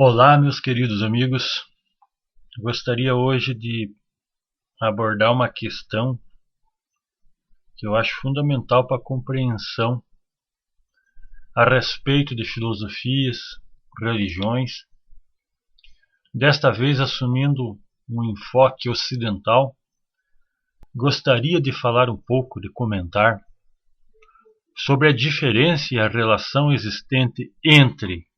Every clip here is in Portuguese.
Olá, meus queridos amigos. Eu gostaria hoje de abordar uma questão que eu acho fundamental para a compreensão a respeito de filosofias, religiões, desta vez assumindo um enfoque ocidental. Gostaria de falar um pouco, de comentar sobre a diferença e a relação existente entre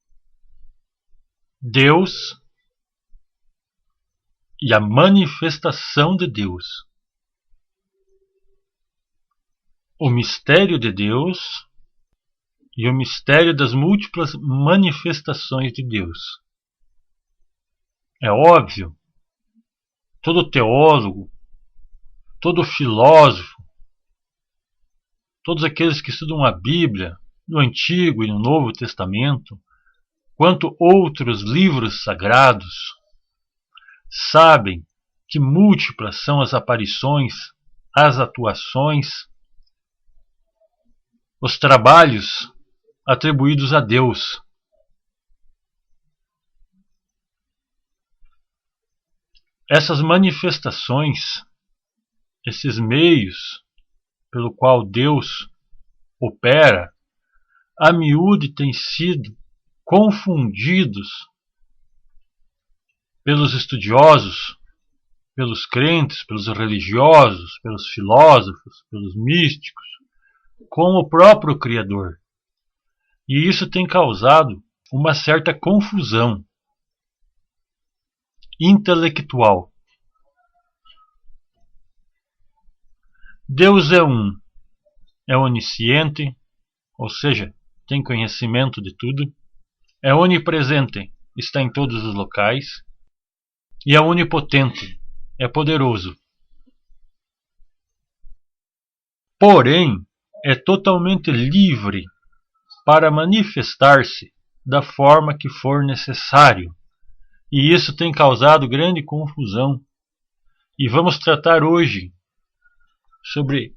Deus e a manifestação de Deus. O mistério de Deus e o mistério das múltiplas manifestações de Deus. É óbvio, todo teólogo, todo filósofo, todos aqueles que estudam a Bíblia, no Antigo e no Novo Testamento, quanto outros livros sagrados, sabem que múltiplas são as aparições, as atuações, os trabalhos atribuídos a Deus. Essas manifestações, esses meios pelo qual Deus opera, a miúde têm sido confundidos pelos estudiosos, pelos crentes, pelos religiosos, pelos filósofos, pelos místicos, com o próprio Criador. E isso tem causado uma certa confusão intelectual. Deus é onisciente, ou seja, tem conhecimento de tudo, é onipresente, está em todos os locais, e é onipotente, é poderoso. Porém, é totalmente livre para manifestar-se da forma que for necessário. E isso tem causado grande confusão. E vamos tratar hoje sobre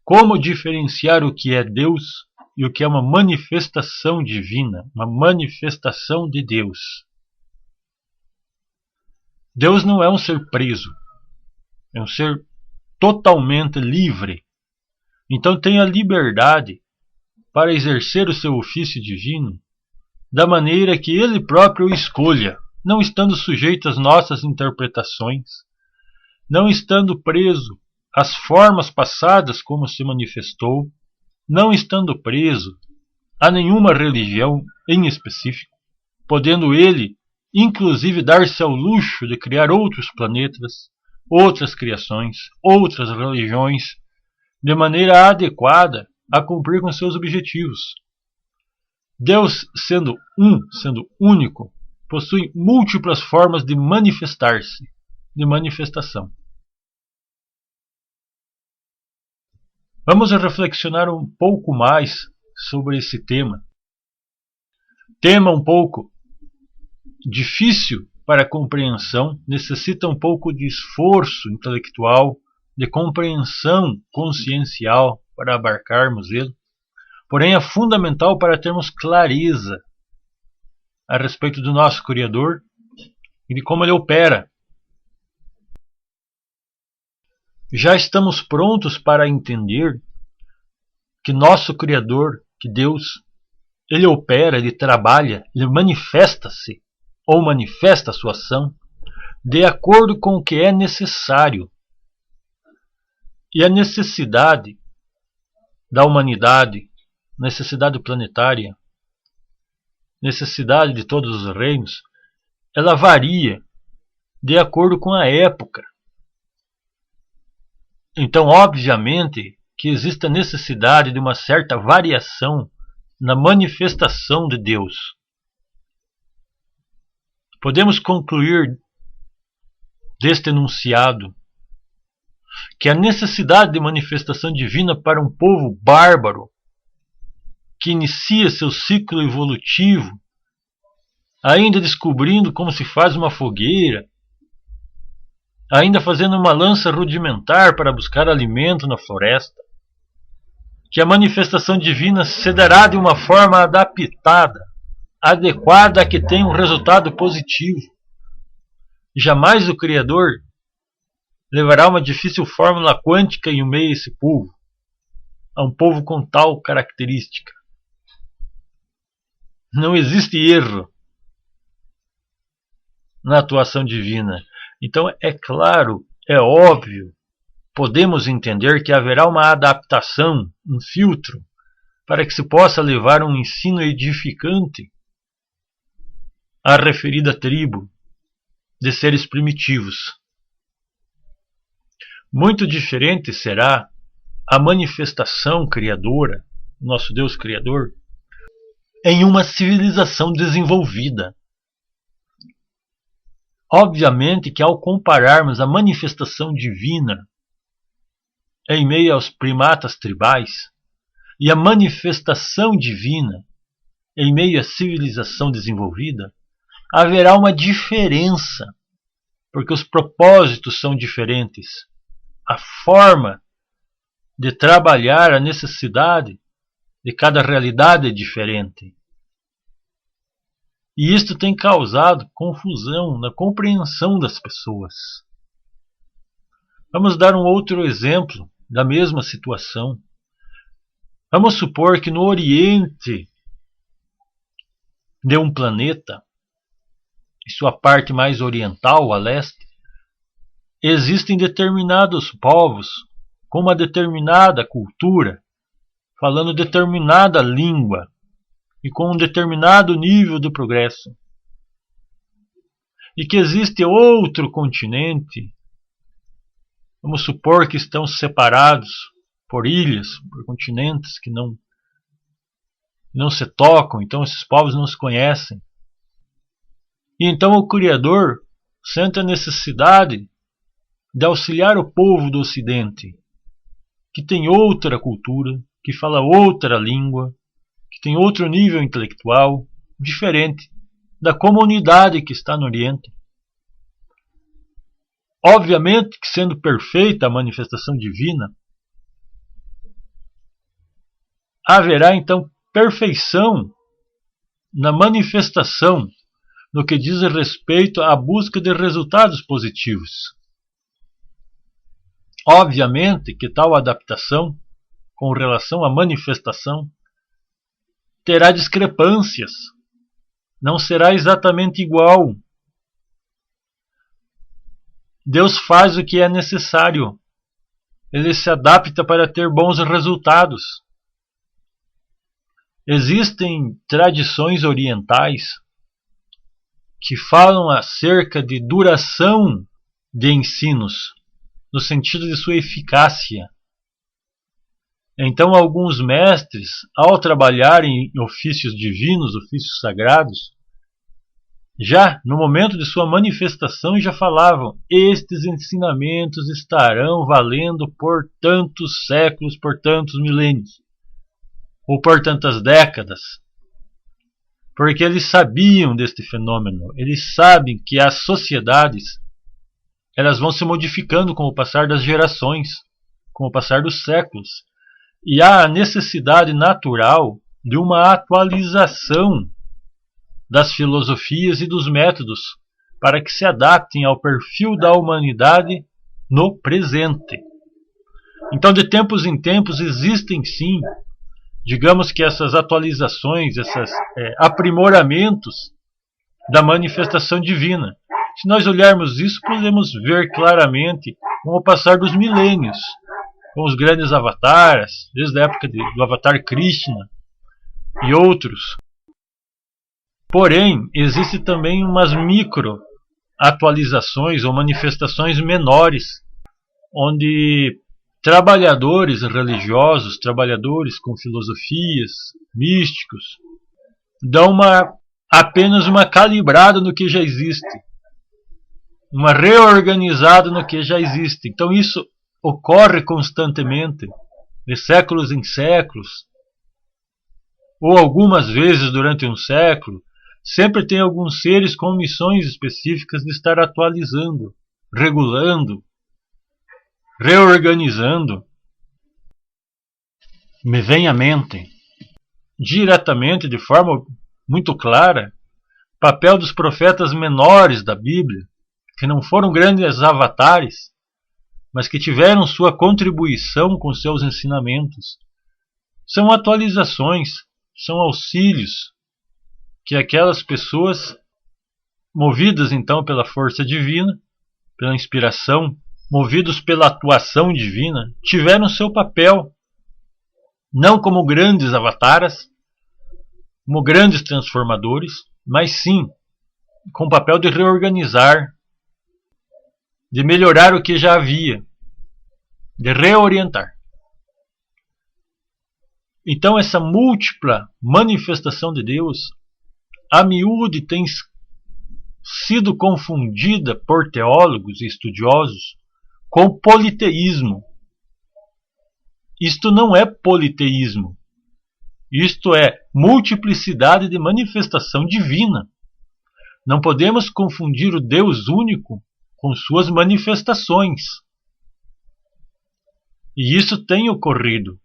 como diferenciar o que é Deus e o que é uma manifestação divina, uma manifestação de Deus. Deus não é um ser preso, é um ser totalmente livre. Então tem a liberdade para exercer o seu ofício divino da maneira que Ele próprio o escolha, não estando sujeito às nossas interpretações, não estando preso às formas passadas como se manifestou, não estando preso a nenhuma religião em específico, podendo Ele, inclusive, dar-se ao luxo de criar outros planetas, outras criações, outras religiões, de maneira adequada a cumprir com seus objetivos. Deus, sendo único, possui múltiplas formas de manifestar-se, de manifestação. Vamos reflexionar um pouco mais sobre esse tema. Tema um pouco difícil para a compreensão, necessita um pouco de esforço intelectual, de compreensão consciencial para abarcarmos ele, porém é fundamental para termos clareza a respeito do nosso Criador e de como ele opera. Já estamos prontos para entender que nosso Criador, que Deus, ele opera, ele trabalha, ele manifesta-se ou manifesta a sua ação de acordo com o que é necessário. E a necessidade da humanidade, necessidade planetária, necessidade de todos os reinos, ela varia de acordo com a época. Então, obviamente, que existe a necessidade de uma certa variação na manifestação de Deus. Podemos concluir deste enunciado que a necessidade de manifestação divina para um povo bárbaro, que inicia seu ciclo evolutivo, ainda descobrindo como se faz uma fogueira, ainda fazendo uma lança rudimentar para buscar alimento na floresta, que a manifestação divina se dará de uma forma adaptada adequada a que tenha um resultado positivo. Jamais o Criador levará uma difícil fórmula quântica em meio a esse povo, a um povo com tal característica. Não existe erro na atuação divina. Então é claro, é óbvio, podemos entender que haverá uma adaptação, um filtro, para que se possa levar um ensino edificante à referida tribo de seres primitivos. Muito diferente será a manifestação criadora, nosso Deus Criador, em uma civilização desenvolvida. Obviamente que ao compararmos a manifestação divina em meio aos primatas tribais e a manifestação divina em meio à civilização desenvolvida, haverá uma diferença, porque os propósitos são diferentes. A forma de trabalhar a necessidade de cada realidade é diferente. E isto tem causado confusão na compreensão das pessoas. Vamos dar um outro exemplo da mesma situação. Vamos supor que no Oriente de um planeta, em sua parte mais oriental, a leste, existem determinados povos com uma determinada cultura, falando determinada língua e com um determinado nível de progresso. E que existe outro continente, vamos supor que estão separados por ilhas, por continentes que não se tocam, então esses povos não se conhecem. E então o Criador sente a necessidade de auxiliar o povo do Ocidente, que tem outra cultura, que fala outra língua, que tem outro nível intelectual, diferente da comunidade que está no Oriente. Obviamente que, sendo perfeita a manifestação divina, haverá então perfeição na manifestação no que diz respeito à busca de resultados positivos. Obviamente que tal adaptação, com relação à manifestação, terá discrepâncias, não será exatamente igual. Deus faz o que é necessário, ele se adapta para ter bons resultados. Existem tradições orientais que falam acerca de duração de ensinos, no sentido de sua eficácia. Então, alguns mestres, ao trabalharem em ofícios divinos, ofícios sagrados, já no momento de sua manifestação já falavam: estes ensinamentos estarão valendo por tantos séculos, por tantos milênios, ou por tantas décadas. Porque eles sabiam deste fenômeno, eles sabem que as sociedades elas vão se modificando com o passar das gerações, com o passar dos séculos. E há a necessidade natural de uma atualização das filosofias e dos métodos para que se adaptem ao perfil da humanidade no presente. Então, de tempos em tempos, existem sim, digamos que essas atualizações, esses aprimoramentos da manifestação divina. Se nós olharmos isso, podemos ver claramente com o passar dos milênios, com os grandes avatares, desde a época do avatar Krishna e outros. Porém, existe também umas micro atualizações ou manifestações menores, onde trabalhadores religiosos, trabalhadores com filosofias, místicos, dão apenas uma calibrada no que já existe, uma reorganizada no que já existe. Então isso ocorre constantemente, de séculos em séculos, ou algumas vezes durante um século. Sempre tem alguns seres com missões específicas de estar atualizando, regulando, reorganizando. Me vem à mente, diretamente, de forma muito clara, papel dos profetas menores da Bíblia, que não foram grandes avatares, mas que tiveram sua contribuição com seus ensinamentos. São atualizações, são auxílios que aquelas pessoas, movidas então pela força divina, pela inspiração, movidos pela atuação divina, tiveram seu papel, não como grandes avataras, como grandes transformadores, mas sim com o papel de reorganizar, de melhorar o que já havia, de reorientar. Então essa múltipla manifestação de Deus, a miúde, tem sido confundida por teólogos e estudiosos com politeísmo. Isto não é politeísmo. Isto é multiplicidade de manifestação divina. Não podemos confundir o Deus único com suas manifestações. E isso tem ocorrido.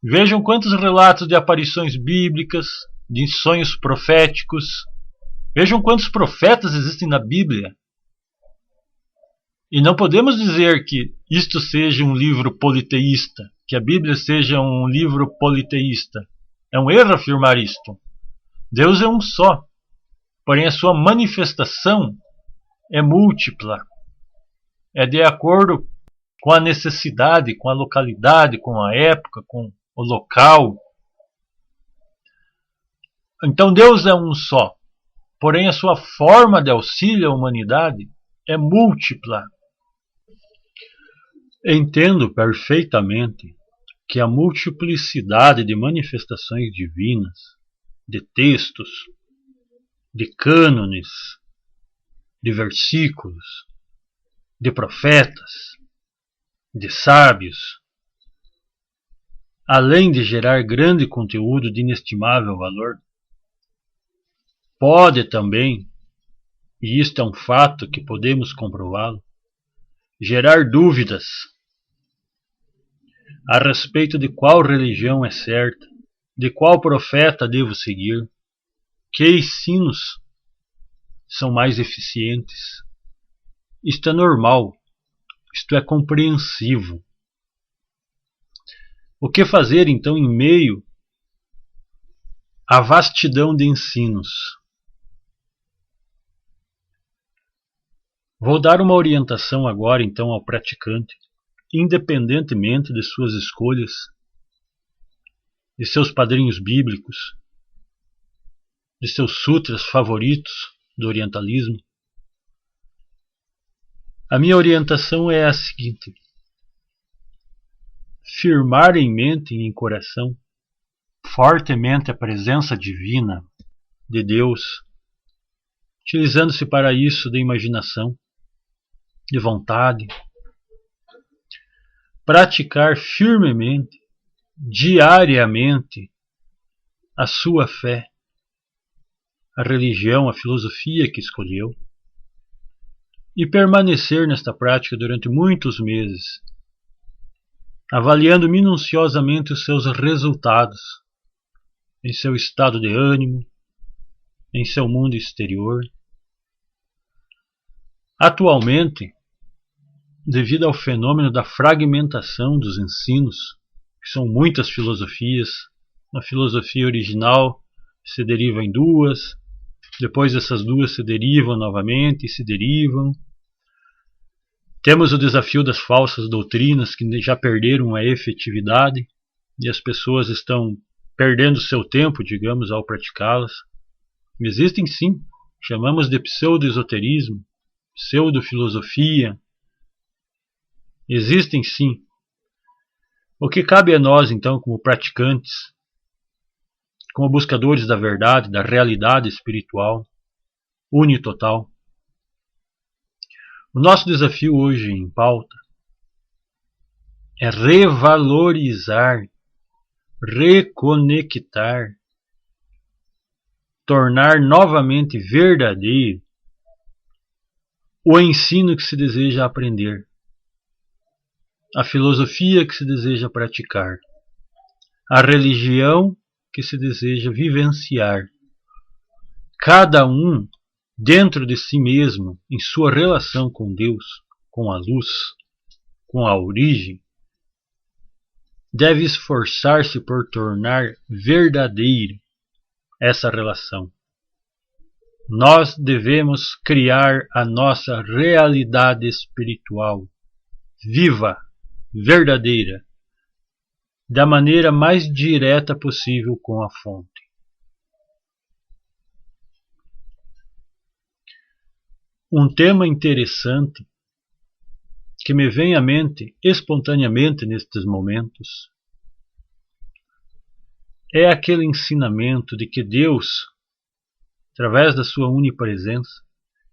Vejam quantos relatos de aparições bíblicas, de sonhos proféticos. Vejam quantos profetas existem na Bíblia. E não podemos dizer que isto seja um livro politeísta, que a Bíblia seja um livro politeísta. É um erro afirmar isto. Deus é um só, porém a sua manifestação é múltipla. É de acordo com a necessidade, com a localidade, com a época, com o local. Então Deus é um só, porém a sua forma de auxílio à humanidade é múltipla. Entendo perfeitamente que a multiplicidade de manifestações divinas, de textos, de cânones, de versículos, de profetas, de sábios, além de gerar grande conteúdo de inestimável valor, pode também, e isto é um fato que podemos comprová-lo, gerar dúvidas a respeito de qual religião é certa, de qual profeta devo seguir, que ensinos são mais eficientes. Isto é normal, isto é compreensivo. O que fazer então em meio à vastidão de ensinos? Vou dar uma orientação agora então ao praticante, independentemente de suas escolhas, de seus padrinhos bíblicos, de seus sutras favoritos do orientalismo. A minha orientação é a seguinte: firmar em mente e em coração fortemente a presença divina de Deus, utilizando-se para isso de imaginação, de vontade, praticar firmemente, diariamente, a sua fé, a religião, a filosofia que escolheu, e permanecer nesta prática durante muitos meses, avaliando minuciosamente os seus resultados, em seu estado de ânimo, em seu mundo exterior. Atualmente, devido ao fenômeno da fragmentação dos ensinos, que são muitas filosofias, a filosofia original se deriva em duas, depois essas duas se derivam novamente e se derivam. Temos o desafio das falsas doutrinas que já perderam a efetividade e as pessoas estão perdendo seu tempo, digamos, ao praticá-las. Existem sim, chamamos de pseudo-esoterismo, pseudo-filosofia. Existem sim. O que cabe a nós, então, como praticantes, como buscadores da verdade, da realidade espiritual, unitotal? O nosso desafio hoje em pauta é revalorizar, reconectar, tornar novamente verdadeiro o ensino que se deseja aprender, a filosofia que se deseja praticar, a religião que se deseja vivenciar. cada um dentro de si mesmo, em sua relação com Deus, com a luz, com a origem, deve esforçar-se por tornar verdadeira essa relação. Nós devemos criar a nossa realidade espiritual, viva, verdadeira, da maneira mais direta possível com a fonte. Um tema interessante que me vem à mente espontaneamente nestes momentos é aquele ensinamento de que Deus, através da sua onipresença,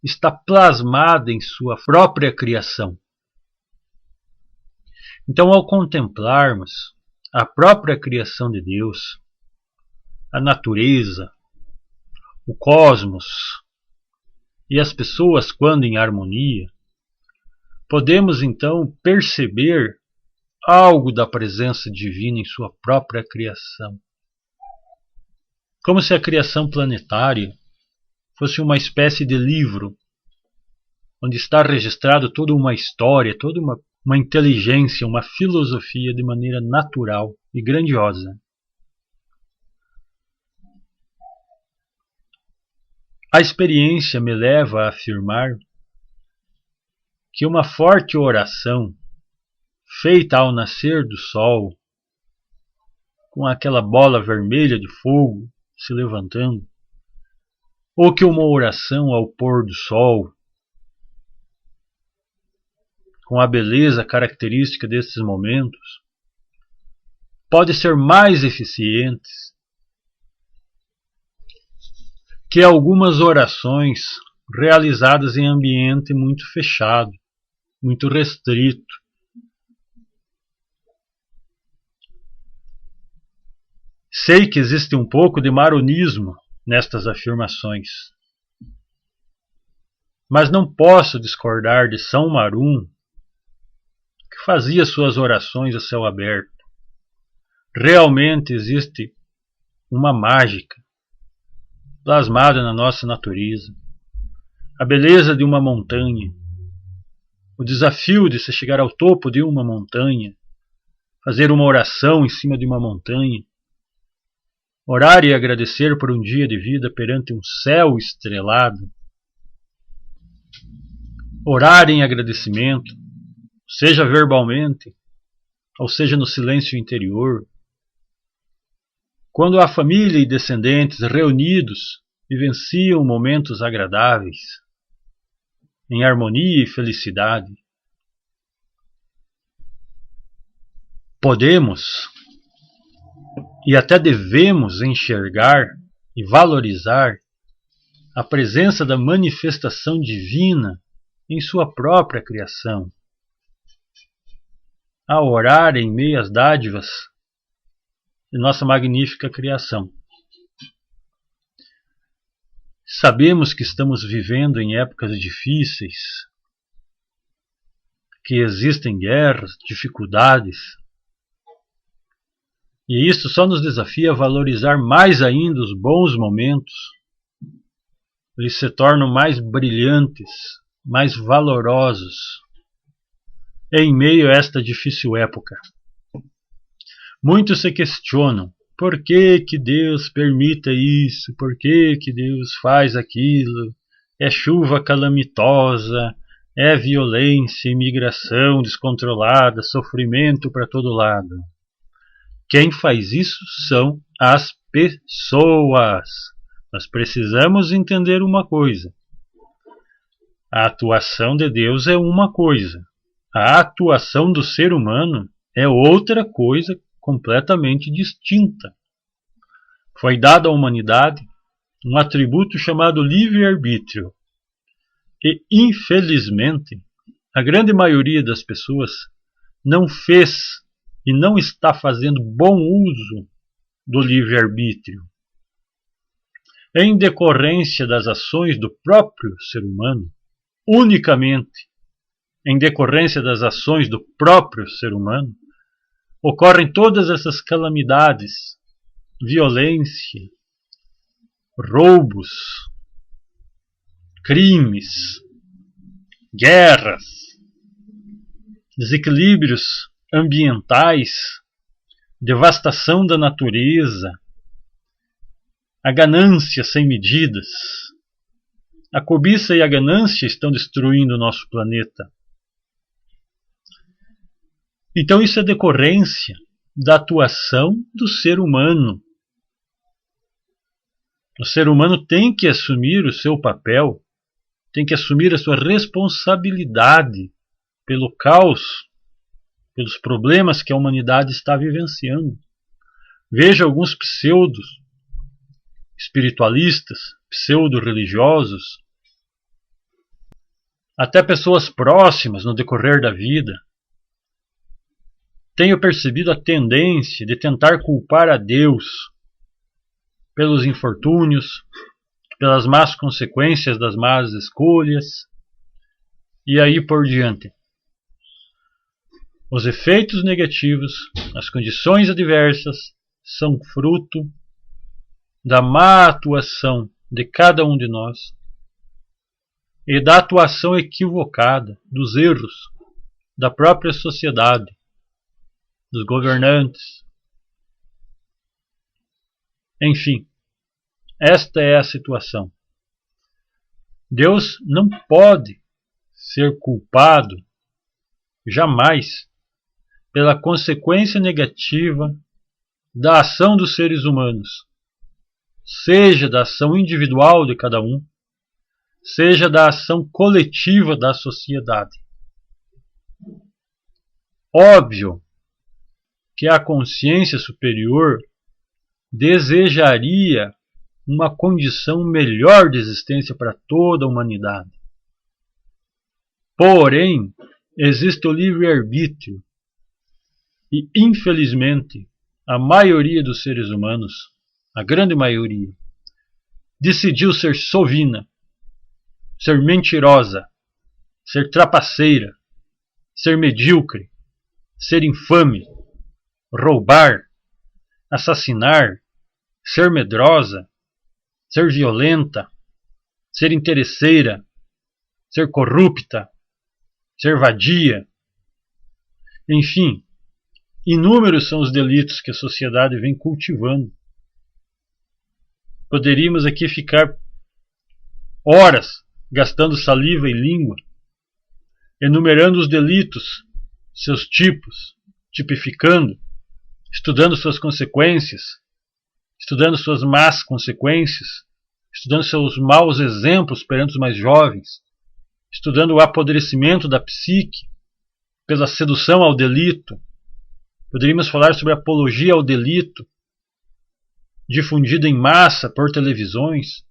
está plasmado em sua própria criação. Então, ao contemplarmos a própria criação de Deus, a natureza, o cosmos e as pessoas quando em harmonia, podemos então perceber algo da presença divina em sua própria criação. Como se a criação planetária fosse uma espécie de livro, onde está registrado toda uma história, toda uma inteligência, uma filosofia de maneira natural e grandiosa. A experiência me leva a afirmar que uma forte oração, feita ao nascer do sol, com aquela bola vermelha de fogo se levantando, ou que uma oração ao pôr do sol, com a beleza característica desses momentos, pode ser mais eficiente que algumas orações realizadas em ambiente muito fechado, muito restrito. Sei que existe um pouco de maronismo nestas afirmações, mas não posso discordar de São Marum, que fazia suas orações a céu aberto. Realmente existe uma mágica plasmada na nossa natureza, a beleza de uma montanha, o desafio de se chegar ao topo de uma montanha, fazer uma oração em cima de uma montanha, orar e agradecer por um dia de vida perante um céu estrelado, orar em agradecimento, seja verbalmente, ou seja no silêncio interior, quando a família e descendentes reunidos vivenciam momentos agradáveis, em harmonia e felicidade. Podemos e até devemos enxergar e valorizar a presença da manifestação divina em sua própria criação, a orar em meio às dádivas de nossa magnífica criação. Sabemos que estamos vivendo em épocas difíceis, que existem guerras, dificuldades, e isso só nos desafia a valorizar mais ainda os bons momentos. Eles se tornam mais brilhantes, mais valorosos em meio a esta difícil época. Muitos se questionam por que Deus permite isso, por que Deus faz aquilo, é chuva calamitosa, é violência, imigração descontrolada, sofrimento para todo lado. Quem faz isso são as pessoas. Nós precisamos entender uma coisa. A atuação de Deus é uma coisa. A atuação do ser humano é outra coisa completamente distinta. Foi dado à humanidade um atributo chamado livre-arbítrio. E, infelizmente, a grande maioria das pessoas não fez e não está fazendo bom uso do livre-arbítrio. Em decorrência das ações do próprio ser humano, unicamente em decorrência das ações do próprio ser humano, ocorrem todas essas calamidades, violência, roubos, crimes, guerras, desequilíbrios ambientais, devastação da natureza, a ganância sem medidas. A cobiça e a ganância estão destruindo o nosso planeta. Então isso é decorrência da atuação do ser humano. O ser humano tem que assumir o seu papel, tem que assumir a sua responsabilidade pelo caos, pelos problemas que a humanidade está vivenciando. Veja alguns pseudos espiritualistas, pseudo-religiosos, até pessoas próximas no decorrer da vida. Tenho percebido a tendência de tentar culpar a Deus pelos infortúnios, pelas más consequências das más escolhas, e aí por diante. Os efeitos negativos, as condições adversas, são fruto da má atuação de cada um de nós e da atuação equivocada, dos erros da própria sociedade, dos governantes. Enfim, esta é a situação. Deus não pode ser culpado, jamais, pela consequência negativa da ação dos seres humanos, seja da ação individual de cada um, seja da ação coletiva da sociedade. Óbvio que a consciência superior desejaria uma condição melhor de existência para toda a humanidade. Porém, existe o livre-arbítrio e, infelizmente, a maioria dos seres humanos, a grande maioria, decidiu ser sovina, ser mentirosa, ser trapaceira, ser medíocre, ser infame, roubar, assassinar, ser medrosa, ser violenta, ser interesseira, ser corrupta, ser vadia. Enfim, inúmeros são os delitos que a sociedade vem cultivando. Poderíamos aqui ficar horas gastando saliva e língua, enumerando os delitos, seus tipos, tipificando, estudando suas consequências, estudando suas más consequências, estudando seus maus exemplos perante os mais jovens, estudando o apodrecimento da psique pela sedução ao delito. Poderíamos falar sobre apologia ao delito, difundida em massa por televisões,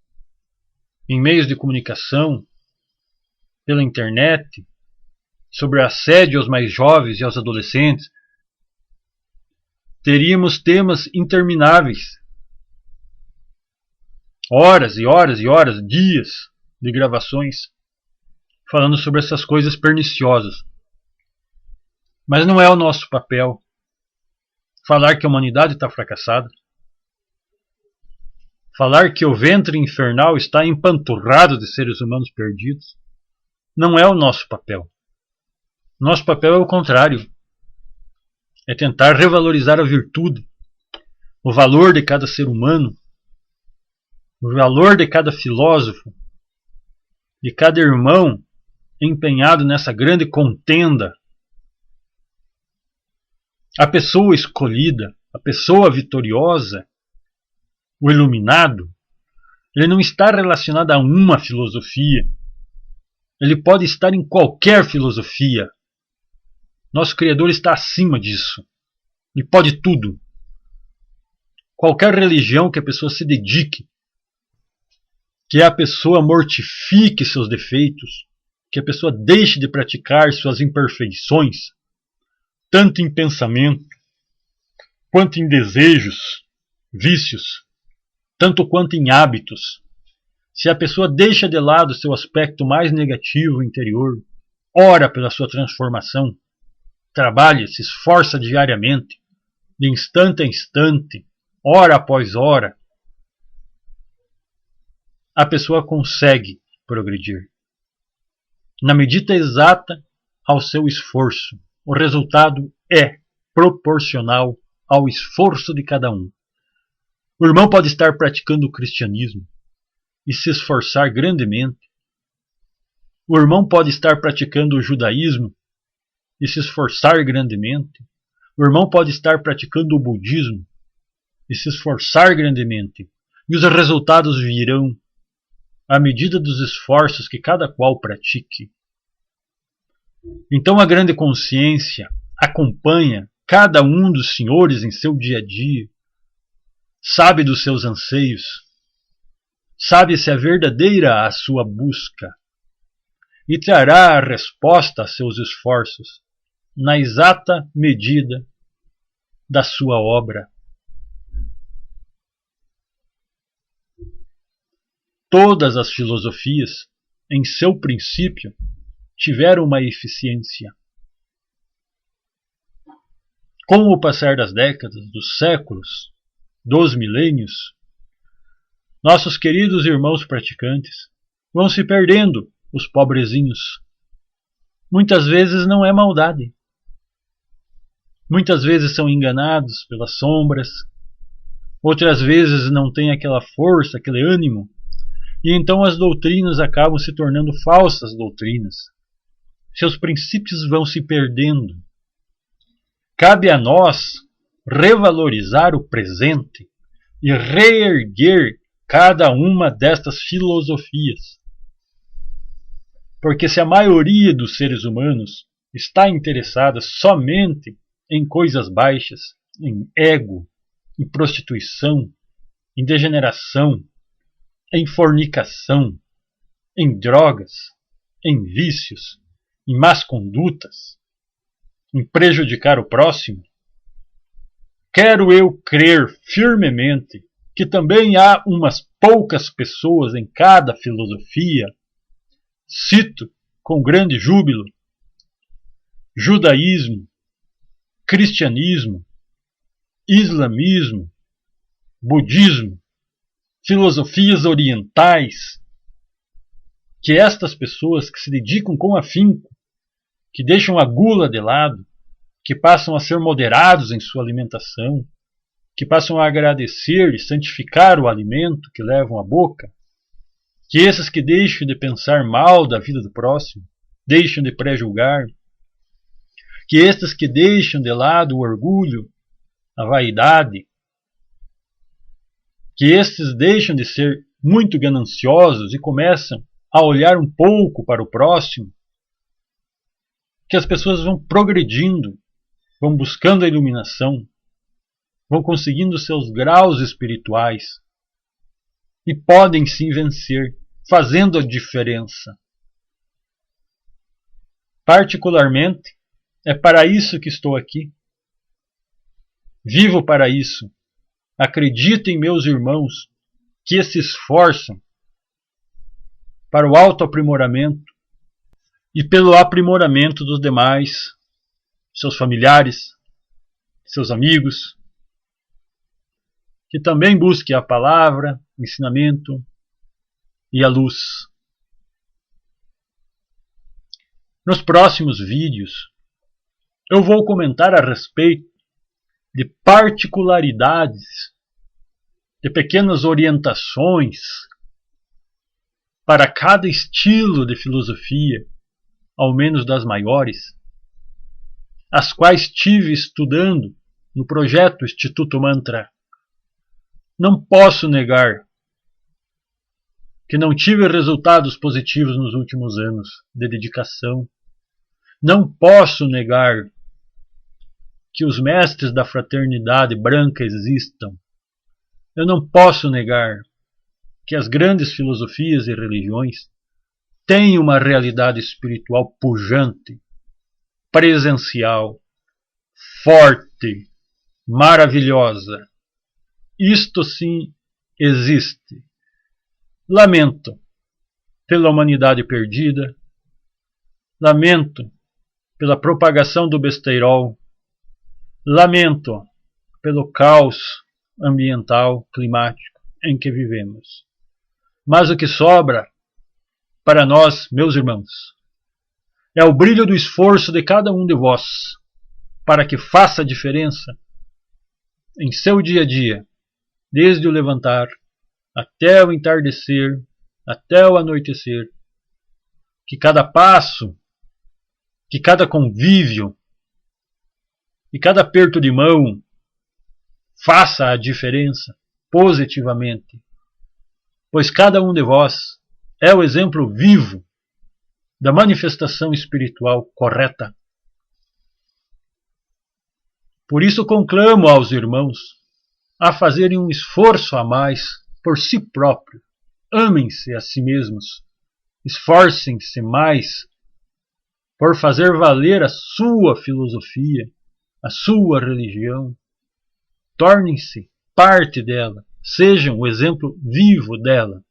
em meios de comunicação, pela internet, sobre assédio aos mais jovens e aos adolescentes. Teríamos temas intermináveis, horas e horas e horas, dias de gravações, falando sobre essas coisas perniciosas. Mas não é o nosso papel falar que a humanidade está fracassada, falar que o ventre infernal está empanturrado de seres humanos perdidos. Não é o nosso papel. Nosso papel é o contrário. É tentar revalorizar a virtude, o valor de cada ser humano, o valor de cada filósofo, de cada irmão empenhado nessa grande contenda. A pessoa escolhida, a pessoa vitoriosa, o iluminado, ele não está relacionado a uma filosofia. Ele pode estar em qualquer filosofia. Nosso Criador está acima disso. Ele pode tudo. Qualquer religião que a pessoa se dedique, que a pessoa mortifique seus defeitos, que a pessoa deixe de praticar suas imperfeições, tanto em pensamento, quanto em desejos, vícios, tanto quanto em hábitos. Se a pessoa deixa de lado seu aspecto mais negativo interior, ora pela sua transformação, trabalha, se esforça diariamente, de instante a instante, hora após hora, a pessoa consegue progredir. Na medida exata ao seu esforço, o resultado é proporcional ao esforço de cada um. O irmão pode estar praticando o cristianismo e se esforçar grandemente. O irmão pode estar praticando o judaísmo e se esforçar grandemente. O irmão pode estar praticando o budismo e se esforçar grandemente. E os resultados virão à medida dos esforços que cada qual pratique. Então a grande consciência acompanha cada um dos senhores em seu dia a dia, sabe dos seus anseios, sabe se é verdadeira a sua busca e trará a resposta a seus esforços na exata medida da sua obra. Todas as filosofias, em seu princípio, tiveram uma eficiência. Com o passar das décadas, dos séculos, dos milênios, nossos queridos irmãos praticantes vão se perdendo, os pobrezinhos. Muitas vezes não é maldade. Muitas vezes são enganados pelas sombras. Outras vezes não têm aquela força, aquele ânimo. E então as doutrinas acabam se tornando falsas doutrinas. Seus princípios vão se perdendo. Cabe a nós revalorizar o presente e reerguer cada uma destas filosofias. Porque se a maioria dos seres humanos está interessada somente em coisas baixas, em ego, em prostituição, em degeneração, em fornicação, em drogas, em vícios, em más condutas, em prejudicar o próximo, quero eu crer firmemente que também há umas poucas pessoas em cada filosofia, cito com grande júbilo, judaísmo, cristianismo, islamismo, budismo, filosofias orientais, que estas pessoas que se dedicam com afinco, que deixam a gula de lado, que passam a ser moderados em sua alimentação, que passam a agradecer e santificar o alimento que levam à boca, que esses que deixam de pensar mal da vida do próximo, deixam de pré-julgar, que estes que deixam de lado o orgulho, a vaidade, que estes deixam de ser muito gananciosos e começam a olhar um pouco para o próximo, que as pessoas vão progredindo, vão buscando a iluminação, vão conseguindo seus graus espirituais e podem sim vencer, fazendo a diferença. Particularmente, é para isso que estou aqui. Vivo para isso. Acreditem, meus irmãos, que se esforçam para o autoaprimoramento e pelo aprimoramento dos demais, seus familiares, seus amigos, que também busquem a palavra, o ensinamento e a luz. Nos próximos vídeos, eu vou comentar a respeito de particularidades, de pequenas orientações para cada estilo de filosofia, ao menos das maiores, as quais tive estudando no projeto Instituto Mantra. Não posso negar que não tive resultados positivos nos últimos anos de dedicação. Não posso negar que os mestres da fraternidade branca existam. Eu não posso negar que as grandes filosofias e religiões têm uma realidade espiritual pujante, presencial, forte, maravilhosa. Isto sim existe. Lamento pela humanidade perdida, lamento pela propagação do besteirol, lamento pelo caos ambiental, climático em que vivemos. Mas o que sobra para nós, meus irmãos, é o brilho do esforço de cada um de vós, para que faça a diferença em seu dia a dia, desde o levantar até o entardecer, até o anoitecer, que cada passo, que cada convívio e cada aperto de mão faça a diferença positivamente, pois cada um de vós é o exemplo vivo da manifestação espiritual correta. Por isso conclamo aos irmãos a fazerem um esforço a mais por si próprios. Amem-se a si mesmos, esforcem-se mais por fazer valer a sua filosofia, a sua religião. Tornem-se parte dela, sejam o exemplo vivo dela.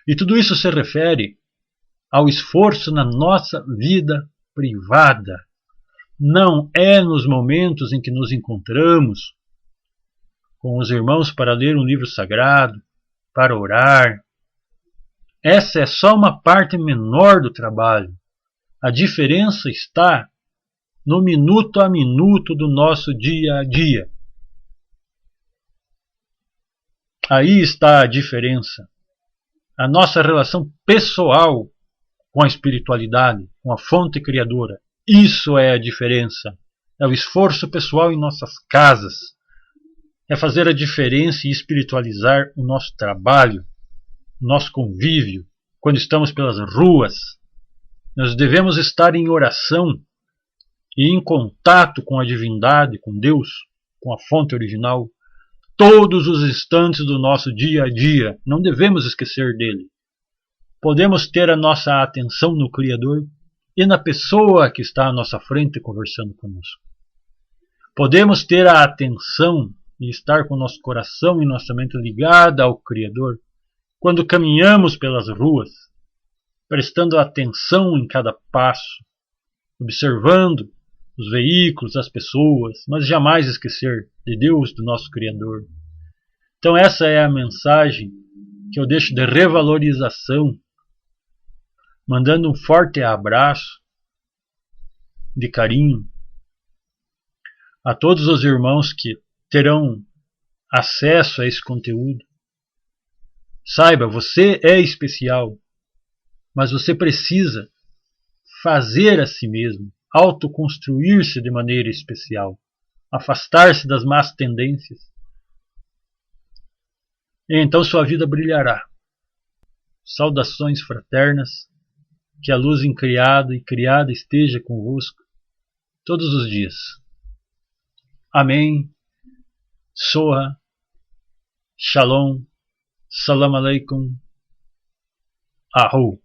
E tudo isso se refere ao esforço na nossa vida privada. Não é nos momentos em que nos encontramos com os irmãos para ler um livro sagrado, para orar. Essa é só uma parte menor do trabalho. A diferença está no minuto a minuto do nosso dia a dia. Aí está a diferença. A nossa relação pessoal com a espiritualidade, com a fonte criadora. Isso é a diferença. É o esforço pessoal em nossas casas. É fazer a diferença e espiritualizar o nosso trabalho, o nosso convívio, quando estamos pelas ruas. Nós devemos estar em oração e em contato com a divindade, com Deus, com a fonte original, todos os instantes do nosso dia a dia. Não devemos esquecer dele. Podemos ter a nossa atenção no Criador e na pessoa que está à nossa frente conversando conosco. Podemos ter a atenção e estar com o nosso coração e nossa mente ligada ao Criador quando caminhamos pelas ruas, prestando atenção em cada passo, observando os veículos, as pessoas, mas jamais esquecer de Deus, do nosso Criador. Então essa é a mensagem que eu deixo de revalorização, mandando um forte abraço de carinho a todos os irmãos que terão acesso a esse conteúdo. Saiba, você é especial, mas você precisa fazer a si mesmo, autoconstruir-se de maneira especial, afastar-se das más tendências. E então sua vida brilhará. Saudações fraternas, que a luz incriada e criada esteja convosco todos os dias. Amém. Soha. Shalom. Salam aleikum. Ahu.